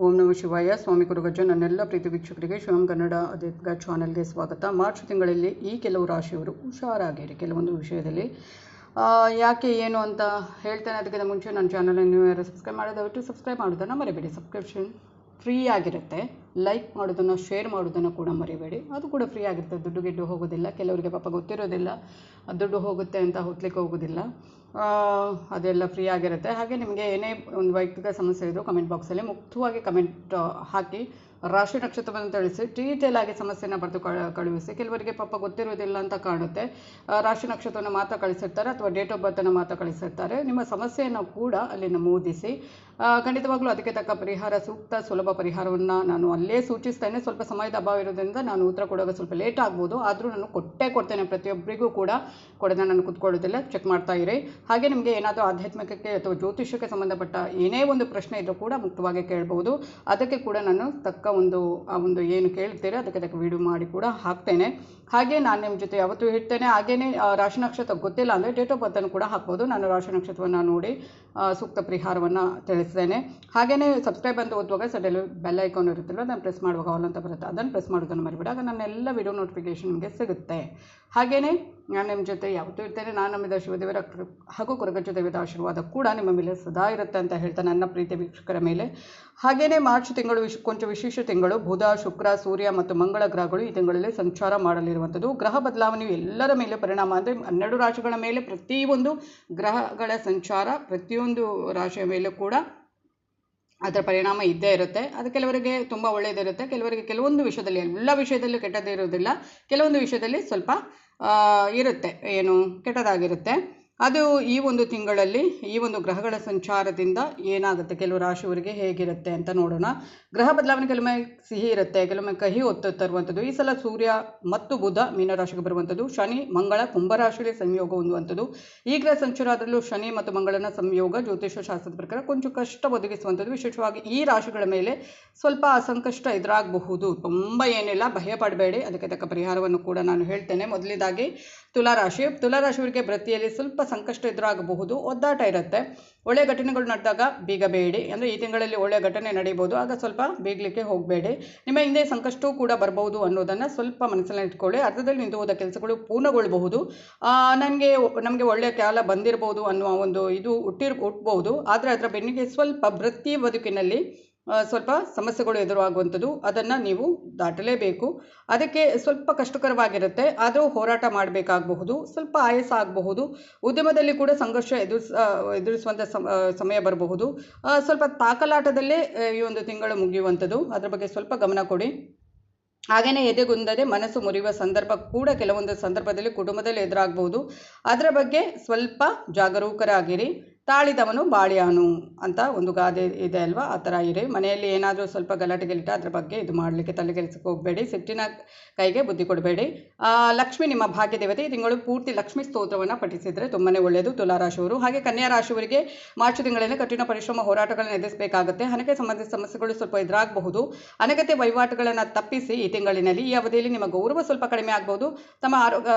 ಓಂ ನಮಃ ಶಿವಾಯ. ಸ್ವಾಮಿ ಗುರುಗಜ್ಜ. ನನ್ನೆಲ್ಲ ಪ್ರೀತಿ ವೀಕ್ಷಕರಿಗೆ ಶಿವಂ ಕನ್ನಡ ಅಧಿಕ ಚಾನಲ್ಗೆ ಸ್ವಾಗತ. ಮಾರ್ಚ್ ತಿಂಗಳಲ್ಲಿ ಈ ಕೆಲವು ರಾಶಿಯವರು ಹುಷಾರಾಗಿರಿ ಕೆಲವೊಂದು ವಿಷಯದಲ್ಲಿ. ಯಾಕೆ ಏನು ಅಂತ ಹೇಳ್ತೇನೆ. ಅದಕ್ಕಿಂತ ಮುಂಚೆ ನನ್ನ ಚಾನಲನ್ನು ನೀವು ಯಾರು ಸಬ್ಸ್ಕ್ರೈಬ್ ಮಾಡೋದಷ್ಟು ಸಬ್ಸ್ಕ್ರೈಬ್ ಮಾಡೋದನ್ನು ಮರಿಬೇಡಿ. ಸಬ್ಸ್ಕ್ರಿಪ್ಷನ್ ಫ್ರೀ ಆಗಿರುತ್ತೆ. ಲೈಕ್ ಮಾಡೋದನ್ನು ಶೇರ್ ಮಾಡೋದನ್ನು ಕೂಡ ಮರಿಬೇಡಿ. ಅದು ಕೂಡ ಫ್ರೀ ಆಗಿರುತ್ತೆ. ದುಡ್ಡು ಗಿಡ್ಡು ಹೋಗೋದಿಲ್ಲ. ಕೆಲವರಿಗೆ ಪಾಪ ಗೊತ್ತಿರೋದಿಲ್ಲ ದುಡ್ಡು ಹೋಗುತ್ತೆ ಅಂತ ಹೊತ್ಲಿಕ್ಕೆ ಹೋಗೋದಿಲ್ಲ. ಅದೆಲ್ಲ ಫ್ರೀ ಆಗಿರುತ್ತೆ. ಹಾಗೆ ನಿಮಗೆ ಏನೇ ಒಂದು ವೈಯಕ್ತಿಕ ಸಮಸ್ಯೆ ಇದ್ದರೂ ಕಮೆಂಟ್ ಬಾಕ್ಸಲ್ಲಿ ಮುಕ್ತವಾಗಿ ಕಮೆಂಟ್ ಹಾಕಿ ರಾಶಿ ನಕ್ಷತ್ರವನ್ನು ತಿಳಿಸಿ ಡೀಟೇಲ್ ಆಗಿ ಸಮಸ್ಯೆನ ಬರೆದು ಕಳುಹಿಸಿ. ಕೆಲವರಿಗೆ ಪಾಪ ಗೊತ್ತಿರೋದಿಲ್ಲ ಅಂತ ಕಾಣುತ್ತೆ. ರಾಶಿ ನಕ್ಷತ್ರವನ್ನು ಮಾತ್ರ ಕಳಿಸಿರ್ತಾರೆ ಅಥವಾ ಡೇಟ್ ಆಫ್ ಬರ್ತನ್ನು ಮಾತ್ರ ಕಳಿಸಿರ್ತಾರೆ. ನಿಮ್ಮ ಸಮಸ್ಯೆಯನ್ನು ಕೂಡ ಅಲ್ಲಿ ನಮೂದಿಸಿ ಖಂಡಿತವಾಗ್ಲೂ ಅದಕ್ಕೆ ತಕ್ಕ ಪರಿಹಾರ, ಸೂಕ್ತ ಸುಲಭ ಪರಿಹಾರವನ್ನು ನಾನು ಅಲ್ಲೇ ಸೂಚಿಸ್ತೇನೆ. ಸ್ವಲ್ಪ ಸಮಯದ ಅಭಾವ ಇರೋದ್ರಿಂದ ನಾನು ಉತ್ತರ ಕೊಡೋಕೆ ಸ್ವಲ್ಪ ಲೇಟ್ ಆಗ್ಬೋದು. ಆದರೂ ನಾನು ಕೊಡ್ತೇನೆ. ಪ್ರತಿಯೊಬ್ಬರಿಗೂ ಕೂಡ ಕೊಡೋದನ್ನು ನಾನು ಕೂತ್ಕೊಳ್ಳೋದಿಲ್ಲ. ಚೆಕ್ ಮಾಡ್ತಾ ಇರಿ. ಹಾಗೆ ನಿಮಗೆ ಏನಾದರೂ ಆಧ್ಯಾತ್ಮಿಕಕ್ಕೆ ಅಥವಾ ಜ್ಯೋತಿಷ್ಯಕ್ಕೆ ಸಂಬಂಧಪಟ್ಟ ಏನೇ ಒಂದು ಪ್ರಶ್ನೆ ಇದ್ದರೂ ಕೂಡ ಮುಕ್ತವಾಗಿ ಕೇಳ್ಬೋದು. ಅದಕ್ಕೆ ಕೂಡ ನಾನು ತಕ್ಕ ಒಂದು ಏನು ಕೇಳ್ತೀರಿ ಅದಕ್ಕೆ ತಕ್ಕ ವಿಡಿಯೋ ಮಾಡಿ ಕೂಡ ಹಾಕ್ತೇನೆ. ಹಾಗೆ ನಾನು ನಿಮ್ಮ ಜೊತೆ ಯಾವತ್ತೂ ಇರ್ತೇನೆ. ಹಾಗೆಯೇ ರಾಶಿ ನಕ್ಷತ್ರ ಗೊತ್ತಿಲ್ಲ ಅಂದರೆ ಡೇಟ್ ಆಫ್ ಬರ್ತನ್ನು ಕೂಡ ಹಾಕ್ಬೋದು. ನಾನು ರಾಶಿ ನಕ್ಷತ್ರವನ್ನು ನೋಡಿ ಸೂಕ್ತ ಪರಿಹಾರವನ್ನು ತಿಳಿಸ್ತೇನೆ. ಹಾಗೆಯೇ ಸಬ್ಸ್ಕ್ರೈಬ್ ಅಂತ ಓದುವಾಗ ಸೈಡಲ್ಲಿ ಬೆಲ್ ಐಕಾನ್ ಇರುತ್ತಲ್ಲ, ಅದನ್ನು ಪ್ರೆಸ್ ಮಾಡುವಾಗ ಆಲ್ ಅಂತ ಬರುತ್ತೆ. ಅದನ್ನು ಪ್ರೆಸ್ ಮಾಡೋದನ್ನು ಮರಿಬೇಡ. ಆಗ ನನ್ನ ಎಲ್ಲ ವಿಡಿಯೋ ನೋಟಿಫಿಕೇಷನ್ ನಿಮಗೆ ಸಿಗುತ್ತೆ. ಹಾಗೆಯೇ ನಾನು ನಿಮ್ಮ ಜೊತೆ ಯಾವತ್ತೂ ಇರ್ತೇನೆ. ನಾನು ನಂಬಿದ ಶಿವದೇವರ ಹಾಗೂ ಕೊರಗಜ್ಜ ದೇವದ ಆಶೀರ್ವಾದ ಕೂಡ ನಿಮ್ಮ ಮೇಲೆ ಸದಾ ಇರುತ್ತೆ ಅಂತ ಹೇಳ್ತಾ ನನ್ನ ಪ್ರೀತಿ ವೀಕ್ಷಕರ ಮೇಲೆ. ಹಾಗೆಯೇ ಮಾರ್ಚ್ ತಿಂಗಳು ಕೊಂಚ ವಿಶೇಷ ತಿಂಗಳು. ಬುಧ, ಶುಕ್ರ, ಸೂರ್ಯ ಮತ್ತು ಮಂಗಳ ಗ್ರಹಗಳು ಈ ತಿಂಗಳಲ್ಲಿ ಸಂಚಾರ ಮಾಡಲಿರುವಂಥದ್ದು. ಗ್ರಹ ಬದಲಾವಣೆಯು ಎಲ್ಲರ ಮೇಲೆ ಪರಿಣಾಮ, ಅಂದರೆ 12 ರಾಶಿಗಳ ಮೇಲೆ ಪ್ರತಿಯೊಂದು ಗ್ರಹಗಳ ಸಂಚಾರ ಪ್ರತಿಯೊಂದು ರಾಶಿಯ ಮೇಲೂ ಕೂಡ ಅದರ ಪರಿಣಾಮ ಇದ್ದೇ ಇರುತ್ತೆ. ಅದು ಕೆಲವರಿಗೆ ತುಂಬ ಒಳ್ಳೆಯದಿರುತ್ತೆ, ಕೆಲವರಿಗೆ ಕೆಲವೊಂದು ವಿಷಯದಲ್ಲಿ, ಎಲ್ಲ ವಿಷಯದಲ್ಲೂ ಕೆಟ್ಟದ್ದು ಇರೋದಿಲ್ಲ. ಕೆಲವೊಂದು ವಿಷಯದಲ್ಲಿ ಸ್ವಲ್ಪ ಇರುತ್ತೆ, ಏನು ಕೆಟ್ಟದಾಗಿರುತ್ತೆ. ಅದು ಈ ಒಂದು ತಿಂಗಳಲ್ಲಿ ಈ ಒಂದು ಗ್ರಹಗಳ ಸಂಚಾರದಿಂದ ಏನಾಗುತ್ತೆ, ಕೆಲವು ರಾಶಿಯವರಿಗೆ ಹೇಗಿರುತ್ತೆ ಅಂತ ನೋಡೋಣ. ಗ್ರಹ ಬದಲಾವಣೆ ಕೆಲವೊಮ್ಮೆ ಸಿಹಿ ಇರುತ್ತೆ, ಕೆಲವೊಮ್ಮೆ ಕಹಿ ಹೊತ್ತು ತರುವಂಥದ್ದು. ಈ ಸಲ ಸೂರ್ಯ ಮತ್ತು ಬುಧ ಮೀನರಾಶಿಗೆ ಬರುವಂಥದ್ದು. ಶನಿ ಮಂಗಳ ಕುಂಭರಾಶಿಯಲ್ಲಿ ಸಂಯೋಗ ಹೊಂದುವಂಥದ್ದು. ಈ ಗ್ರಹ ಸಂಚಾರದಲ್ಲೂ ಶನಿ ಮತ್ತು ಮಂಗಳನ ಸಂಯೋಗ ಜ್ಯೋತಿಷ್ಯ ಶಾಸ್ತ್ರದ ಪ್ರಕಾರ ಕೊಂಚ ಕಷ್ಟ ಒದಗಿಸುವಂಥದ್ದು. ವಿಶೇಷವಾಗಿ ಈ ರಾಶಿಗಳ ಮೇಲೆ ಸ್ವಲ್ಪ ಸಂಕಷ್ಟ ಎದುರಾಗಬಹುದು. ತುಂಬ ಏನಿಲ್ಲ, ಭಯ ಪಡಬೇಡಿ. ಅದಕ್ಕೆ ತಕ್ಕ ಪರಿಹಾರವನ್ನು ಕೂಡ ನಾನು ಹೇಳ್ತೇನೆ. ಮೊದಲನೇದಾಗಿ ತುಲಾರಾಶಿಯವರಿಗೆ ವೃತ್ತಿಯಲ್ಲಿ ಸ್ವಲ್ಪ ಸಂಕಷ್ಟ ಎದುರಾಗಬಹುದು. ಒದ್ದಾಟ ಇರುತ್ತೆ. ಒಳ್ಳೆಯ ಘಟನೆಗಳು ನಡೆದಾಗ ಬೀಗಬೇಡಿ. ಅಂದರೆ ಈ ತಿಂಗಳಲ್ಲಿ ಒಳ್ಳೆಯ ಘಟನೆ ನಡೀಬೋದು, ಆಗ ಸ್ವಲ್ಪ ಬೀಗಲಿಕ್ಕೆ ಹೋಗಬೇಡಿ. ನಿಮ್ಮ ಹಿಂದೆ ಸಂಕಷ್ಟವೂ ಕೂಡ ಬರಬಹುದು ಅನ್ನೋದನ್ನು ಸ್ವಲ್ಪ ಮನಸ್ಸಲ್ಲಿ ಇಟ್ಕೊಳ್ಳಿ. ಅರ್ಧದಲ್ಲಿ ನಿಂತು ಹೋದ ಕೆಲಸಗಳು ಪೂರ್ಣಗೊಳ್ಳಬಹುದು. ನಮಗೆ ಒಳ್ಳೆಯ ಕಾಲ ಬಂದಿರಬಹುದು ಅನ್ನುವ ಒಂದು ಇದು ಹುಟ್ಟಬಹುದು. ಆದರೆ ಅದರ ಬೆನ್ನಿಗೆ ಸ್ವಲ್ಪ ವೃತ್ತಿ ಬದುಕಿನಲ್ಲಿ ಸ್ವಲ್ಪ ಸಮಸ್ಯೆಗಳು ಎದುರಾಗುವಂಥದ್ದು. ಅದನ್ನು ನೀವು ದಾಟಲೇಬೇಕು. ಅದಕ್ಕೆ ಸ್ವಲ್ಪ ಕಷ್ಟಕರವಾಗಿರುತ್ತೆ, ಆದರೂ ಹೋರಾಟ ಮಾಡಬೇಕಾಗಬಹುದು. ಸ್ವಲ್ಪ ಆಯಾಸ ಆಗಬಹುದು. ಉದ್ಯಮದಲ್ಲಿ ಕೂಡ ಸಂಘರ್ಷ ಎದುರಿಸುವಂಥ ಸಮಯ ಬರಬಹುದು. ಸ್ವಲ್ಪ ತಾಕಲಾಟದಲ್ಲೇ ಈ ಒಂದು ತಿಂಗಳು ಮುಗಿಯುವಂಥದ್ದು. ಅದರ ಬಗ್ಗೆ ಸ್ವಲ್ಪ ಗಮನ ಕೊಡಿ. ಹಾಗೆಯೇ ಎದೆಗುಂದದೆ ಮನಸ್ಸು ಮುರಿಯುವ ಸಂದರ್ಭ ಕೂಡ ಕೆಲವೊಂದು ಸಂದರ್ಭದಲ್ಲಿ ಕುಟುಂಬದಲ್ಲಿ ಎದುರಾಗಬಹುದು. ಅದರ ಬಗ್ಗೆ ಸ್ವಲ್ಪ ಜಾಗರೂಕರಾಗಿರಿ. ತಾಳಿದವನು ಬಾಳಿಯಾನು ಅಂತ ಒಂದು ಗಾದೆ ಇದೆ ಅಲ್ವಾ, ಆ ಥರ ಇರಿ. ಮನೆಯಲ್ಲಿ ಏನಾದರೂ ಸ್ವಲ್ಪ ಗಲಾಟೆ ಅದರ ಬಗ್ಗೆ ಇದು ಮಾಡಲಿಕ್ಕೆ ತಲೆಗೆಲಿಸಕ್ಕೆ ಹೋಗಬೇಡಿ. ಸಿಟ್ಟಿನ ಕೈಗೆ ಬುದ್ಧಿ ಕೊಡಬೇಡಿ. ಲಕ್ಷ್ಮಿ ನಿಮ್ಮ ಭಾಗ್ಯ ದೇವತೆ. ಈ ತಿಂಗಳು ಪೂರ್ತಿ ಲಕ್ಷ್ಮಿ ಸ್ತೋತ್ರವನ್ನು ಪಠಿಸಿದರೆ ತುಂಬಾ ಒಳ್ಳೆಯದು ತುಲಾರಾಶಿಯವರು. ಹಾಗೆ ಕನ್ಯಾ ರಾಶಿಯವರಿಗೆ ಮಾರ್ಚ್ ತಿಂಗಳಲ್ಲಿ ಕಠಿಣ ಪರಿಶ್ರಮ ಹೋರಾಟಗಳನ್ನು ಎದುರಿಸಬೇಕಾಗುತ್ತೆ. ಹಣಕ್ಕೆ ಸಂಬಂಧಿಸಿದ ಸಮಸ್ಯೆಗಳು ಸ್ವಲ್ಪ ಎದುರಾಗಬಹುದು. ಅನಗತ್ಯ ವಹಿವಾಟುಗಳನ್ನು ತಪ್ಪಿಸಿ. ಈ ತಿಂಗಳಿನಲ್ಲಿ ಈ ಅವಧಿಯಲ್ಲಿ ನಿಮ್ಮ ಗೌರವ ಸ್ವಲ್ಪ ಕಡಿಮೆ ಆಗಬಹುದು. ತಮ್ಮ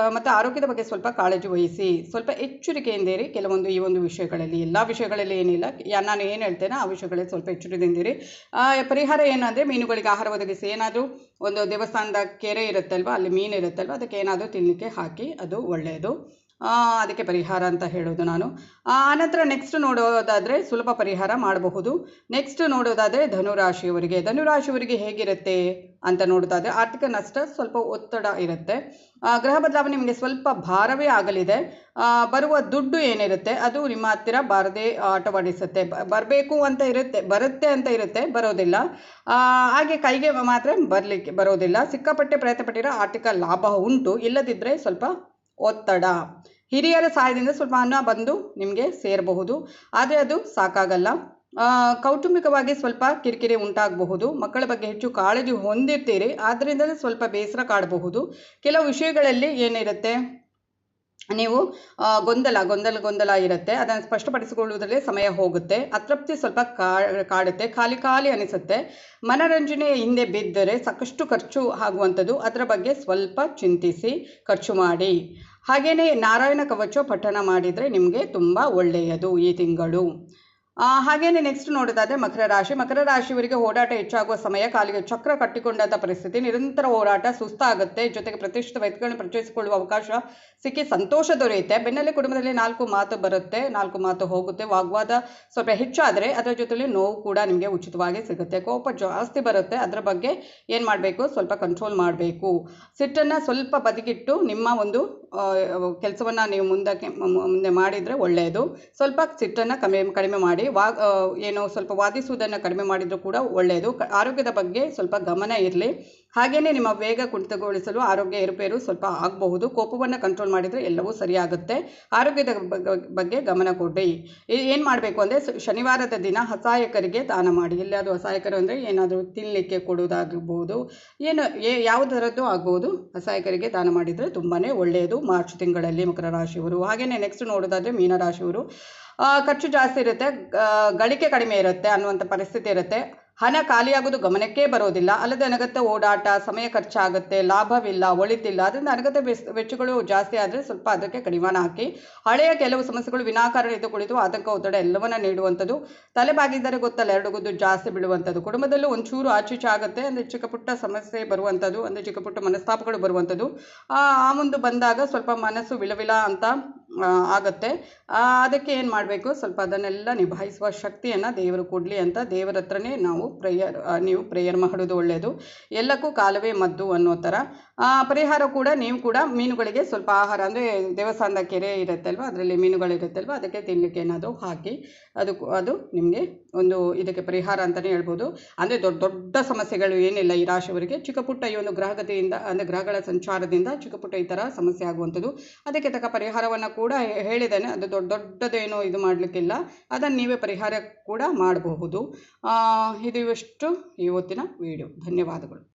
ಆರೋಗ್ಯದ ಬಗ್ಗೆ ಸ್ವಲ್ಪ ಕಾಳಜಿ ವಹಿಸಿ. ಸ್ವಲ್ಪ ಎಚ್ಚರಿಕೆಯಿಂದಿರಿ ಕೆಲವೊಂದು ಈ ಒಂದು ವಿಷಯಗಳಲ್ಲಿ. ಎಲ್ಲ ವಿಷಯಗಳಲ್ಲಿ ಏನಿಲ್ಲ, ನಾನು ಏನು ಹೇಳ್ತೇನೆ ಆ ವಿಷಯಗಳಲ್ಲಿ ಸ್ವಲ್ಪ ಎಚ್ಚರಿಕೆಯಿಂದಿರಿ. ಪರಿಹಾರ ಏನಂದರೆ ಮೀನುಗಳಿಗೆ ಆಹಾರ ಒದಗಿಸಿ. ಏನಾದರೂ ಒಂದು ದೇವಸ್ಥಾನದ ಕೆರೆ ಇರುತ್ತಲ್ವ, ಅಲ್ಲಿ ಮೀನು ಇರುತ್ತಲ್ವ, ಅದಕ್ಕೆ ಏನಾದರೂ ತಿನ್ನಲಿಕ್ಕೆ ಹಾಕಿ, ಅದು ಒಳ್ಳೆಯದು. ಅದಕ್ಕೆ ಪರಿಹಾರ ಅಂತ ಹೇಳೋದು ನಾನು. ಆನಂತರ ನೆಕ್ಸ್ಟ್ ನೋಡೋದಾದರೆ ಸುಲಭ ಪರಿಹಾರ ಮಾಡಬಹುದು. ನೆಕ್ಸ್ಟ್ ನೋಡೋದಾದರೆ ಧನುರಾಶಿಯವರಿಗೆ ಹೇಗಿರುತ್ತೆ ಅಂತ ನೋಡೋದಾದರೆ ಆರ್ಥಿಕ ನಷ್ಟ, ಸ್ವಲ್ಪ ಒತ್ತಡ ಇರುತ್ತೆ. ಗ್ರಹ ಬದಲಾವಣೆ ನಿಮಗೆ ಸ್ವಲ್ಪ ಭಾರವೇ ಆಗಲಿದೆ. ಬರುವ ದುಡ್ಡು ಏನಿರುತ್ತೆ ಅದು ನಿಮ್ಮ ಹತ್ತಿರ ಬಾರದೆ ಆಟವಾಡಿಸುತ್ತೆ. ಬರಬೇಕು ಅಂತ ಇರುತ್ತೆ, ಬರುತ್ತೆ ಅಂತ ಇರುತ್ತೆ, ಬರೋದಿಲ್ಲ. ಹಾಗೆ ಕೈಗೆ ಮಾತ್ರ ಬರೋದಿಲ್ಲ. ಸಿಕ್ಕಾಪಟ್ಟೆ ಪ್ರಯತ್ನ ಪಟ್ಟಿರೋ ಆರ್ಥಿಕ ಲಾಭ ಉಂಟು. ಇಲ್ಲದಿದ್ದರೆ ಸ್ವಲ್ಪ ಒತ್ತಡ. ಹಿರಿಯರ ಸಹಾಯದಿಂದ ಸ್ವಲ್ಪ ಹಣ ಬಂದು ನಿಮಗೆ ಸೇರಬಹುದು, ಆದರೆ ಅದು ಸಾಕಾಗಲ್ಲ. ಕೌಟುಂಬಿಕವಾಗಿ ಸ್ವಲ್ಪ ಕಿರಿಕಿರಿ ಉಂಟಾಗಬಹುದು. ಮಕ್ಕಳ ಬಗ್ಗೆ ಹೆಚ್ಚು ಕಾಳಜಿ ಹೊಂದಿರ್ತೀರಿ, ಆದ್ದರಿಂದಲೇ ಸ್ವಲ್ಪ ಬೇಸರ ಕಾಡಬಹುದು. ಕೆಲವು ವಿಷಯಗಳಲ್ಲಿ ಏನಿರುತ್ತೆ, ನೀವು ಗೊಂದಲ ಇರುತ್ತೆ. ಅದನ್ನು ಸ್ಪಷ್ಟಪಡಿಸಿಕೊಳ್ಳುವುದರಲ್ಲೇ ಸಮಯ ಹೋಗುತ್ತೆ. ಅತೃಪ್ತಿ ಸ್ವಲ್ಪ ಕಾಡುತ್ತೆ, ಖಾಲಿ ಅನಿಸುತ್ತೆ. ಮನರಂಜನೆಯ ಹಿಂದೆ ಬಿದ್ದರೆ ಸಾಕಷ್ಟು ಖರ್ಚು ಆಗುವಂಥದ್ದು. ಅದರ ಬಗ್ಗೆ ಸ್ವಲ್ಪ ಚಿಂತಿಸಿ ಖರ್ಚು ಮಾಡಿ. ಹಾಗೆಯೇ ನಾರಾಯಣ ಕವಚ ಪಠಣ ಮಾಡಿದರೆ ನಿಮಗೆ ತುಂಬ ಒಳ್ಳೆಯದು ಈ ತಿಂಗಳು. ಹಾಗೇನೆ ನೆಕ್ಸ್ಟ್ ನೋಡೋದಾದ್ರೆ ಮಕರ ರಾಶಿಯವರಿಗೆ ಓಡಾಟ ಹೆಚ್ಚಾಗುವ ಸಮಯ, ಕಾಲಿಗೆ ಚಕ್ರ ಕಟ್ಟಿಕೊಂಡಂಥ ಪರಿಸ್ಥಿತಿ, ನಿರಂತರ ಓಡಾಟ, ಸುಸ್ತಾಗುತ್ತೆ, ಜೊತೆಗೆ ಪ್ರತಿಷ್ಠಿತ ವ್ಯಕ್ತಿಗಳನ್ನು ಪರಿಚಯಿಸಿಕೊಳ್ಳುವ ಅವಕಾಶ ಸಿಕ್ಕಿ ಸಂತೋಷ ದೊರೆಯುತ್ತೆ. ಬೆನ್ನಲ್ಲಿ ಕುಟುಂಬದಲ್ಲಿ 4 ಮಾತು ಬರುತ್ತೆ, 4 ಮಾತು ಹೋಗುತ್ತೆ. ವಾಗ್ವಾದ ಸ್ವಲ್ಪ ಹೆಚ್ಚಾದರೆ ಅದರ ಜೊತೆಲಿ ನೋವು ಕೂಡ ನಿಮಗೆ ಉಚಿತವಾಗಿ ಸಿಗುತ್ತೆ. ಕೋಪ ಜಾಸ್ತಿ ಬರುತ್ತೆ, ಅದರ ಬಗ್ಗೆ ಏನು ಮಾಡಬೇಕು, ಸ್ವಲ್ಪ ಕಂಟ್ರೋಲ್ ಮಾಡಬೇಕು. ಸಿಟ್ಟನ್ನು ಸ್ವಲ್ಪ ಬದಿಗಿಟ್ಟು ನಿಮ್ಮ ಒಂದು ಕೆಲಸವನ್ನು ನೀವು ಮುಂದೆ ಮಾಡಿದರೆ ಒಳ್ಳೆಯದು. ಸ್ವಲ್ಪ ಸಿಟ್ಟನ್ನು ಕಡಿಮೆ ಮಾಡಿ ಏನು ಸ್ವಲ್ಪ ವಾದಿಸುವುದನ್ನು ಕಡಿಮೆ ಮಾಡಿದರೂ ಕೂಡ ಒಳ್ಳೆಯದು. ಆರೋಗ್ಯದ ಬಗ್ಗೆ ಸ್ವಲ್ಪ ಗಮನ ಇರಲಿ. ಹಾಗೆಯೇ ನಿಮ್ಮ ವೇಗ ಕುಂಠಿತಗೊಳಿಸಲು ಆರೋಗ್ಯ ಏರುಪೇರು ಸ್ವಲ್ಪ ಆಗಬಹುದು. ಕೋಪವನ್ನು ಕಂಟ್ರೋಲ್ ಮಾಡಿದರೆ ಎಲ್ಲವೂ ಸರಿಯಾಗುತ್ತೆ. ಆರೋಗ್ಯದ ಬಗ್ಗೆ ಗಮನ ಕೊಡಿ. ಏನು ಮಾಡಬೇಕು ಅಂದರೆ ಶನಿವಾರದ ದಿನ ಅಸಹಾಯಕರಿಗೆ ದಾನ ಮಾಡಿ. ಎಲ್ಲಾದರೂ ಅಸಹಾಯಕರು ಅಂದರೆ ಏನಾದರೂ ತಿನ್ನಲಿಕ್ಕೆ ಕೊಡೋದಾಗಿರ್ಬೋದು, ಯಾವ ಥರದ್ದು ಆಗ್ಬೋದು. ಅಸಹಾಯಕರಿಗೆ ದಾನ ಮಾಡಿದರೆ ತುಂಬಾ ಒಳ್ಳೆಯದು ಮಾರ್ಚ್ ತಿಂಗಳಲ್ಲಿ ಮಕರ ರಾಶಿಯವರು. ಹಾಗೆಯೇ ನೆಕ್ಸ್ಟ್ ನೋಡೋದಾದರೆ ಮೀನರಾಶಿಯವರು, ಖರ್ಚು ಜಾಸ್ತಿ ಇರುತ್ತೆ, ಗಳಿಕೆ ಕಡಿಮೆ ಇರುತ್ತೆ ಅನ್ನುವಂಥ ಪರಿಸ್ಥಿತಿ ಇರುತ್ತೆ. ಹಣ ಖಾಲಿಯಾಗೋದು ಗಮನಕ್ಕೆ ಬರೋದಿಲ್ಲ. ಅಲ್ಲದೆ ಅನಗತ್ಯ ಓಡಾಟ, ಸಮಯ ಖರ್ಚಾಗುತ್ತೆ, ಲಾಭವಿಲ್ಲ, ಒಳಿತಿಲ್ಲ. ಅದರಿಂದ ಅನಗತ್ಯ ವೆಚ್ಚಗಳು ಜಾಸ್ತಿ ಆದರೆ ಸ್ವಲ್ಪ ಅದಕ್ಕೆ ಕಡಿವಾಣ ಹಾಕಿ. ಹಳೆಯ ಕೆಲವು ಸಮಸ್ಯೆಗಳು ವಿನಾಕಾರಣ ಎದ್ದು ಕುಳಿತು ಆತಂಕ, ಒತ್ತಡ ಎಲ್ಲವನ್ನ ನೀಡುವಂಥದ್ದು. ತಲೆಬಾಗಿದ್ದರೆ ಗೊತ್ತಲ್ಲ 2 ಗುದ್ದು ಜಾಸ್ತಿ ಬೀಳುವಂಥದ್ದು. ಕುಟುಂಬದಲ್ಲೂ ಒಂಚೂರು ಆಚೀಚೆ ಆಗುತ್ತೆ, ಅಂದರೆ ಚಿಕ್ಕ ಪುಟ್ಟ ಸಮಸ್ಯೆ ಬರುವಂಥದ್ದು, ಅಂದರೆ ಚಿಕ್ಕ ಪುಟ್ಟ ಮನಸ್ತಾಪಗಳು ಬರುವಂಥದ್ದು. ಆ ಒಂದು ಬಂದಾಗ ಸ್ವಲ್ಪ ಮನಸ್ಸು ವಿಲವಿಲ ಅಂತ ಆಗುತ್ತೆ. ಅದಕ್ಕೆ ಏನು ಮಾಡಬೇಕು, ಸ್ವಲ್ಪ ಅದನ್ನೆಲ್ಲ ನಿಭಾಯಿಸುವ ಶಕ್ತಿಯನ್ನು ದೇವರು ಕೊಡಲಿ ಅಂತ ದೇವರ ಹತ್ರನೇ ನೀವು ಪ್ರೇಯರ್ ಮಾಡೋದು ಒಳ್ಳೆಯದು. ಎಲ್ಲಕ್ಕೂ ಕಾಲವೇ ಮದ್ದು ಅನ್ನೋ ಥರ. ಪರಿಹಾರ ಕೂಡ ನೀವು ಕೂಡ ಮೀನುಗಳಿಗೆ ಸ್ವಲ್ಪ ಆಹಾರ, ಅಂದರೆ ದೇವಸ್ಥಾನದ ಕೆರೆ ಇರುತ್ತೆ ಅಲ್ವ, ಅದರಲ್ಲಿ ಮೀನುಗಳಿರುತ್ತಲ್ವ, ಅದಕ್ಕೆ ತಿನ್ನಲಿಕ್ಕೆ ಏನಾದರೂ ಹಾಕಿ ಅದು ನಿಮಗೆ ಒಂದು ಇದಕ್ಕೆ ಪರಿಹಾರ ಅಂತಲೇ ಹೇಳ್ಬೋದು. ಅಂದರೆ ದೊಡ್ಡ ಸಮಸ್ಯೆಗಳು ಏನಿಲ್ಲ ಈ ರಾಶಿಯವರಿಗೆ. ಚಿಕ್ಕ ಪುಟ್ಟ ಈ ಒಂದು ಗ್ರಹಗತಿಯಿಂದ, ಅಂದರೆ ಗ್ರಹಗಳ ಸಂಚಾರದಿಂದ ಚಿಕ್ಕ ಪುಟ್ಟ ಈ ಥರ ಸಮಸ್ಯೆ ಆಗುವಂಥದ್ದು. ಅದಕ್ಕೆ ತಕ್ಕ ಪರಿಹಾರವನ್ನು ಕೂಡ ಹೇಳಿದ್ದೇನೆ. ಅದು ದೊಡ್ಡದೇನೋ ಇದು ಮಾಡಲಿಕ್ಕಿಲ್ಲ, ಅದನ್ನು ನೀವೇ ಪರಿಹಾರ ಕೂಡ ಮಾಡಬಹುದು. ಇದು ಇವಷ್ಟು ಇವತ್ತಿನ ವಿಡಿಯೋ. ಧನ್ಯವಾದಗಳು.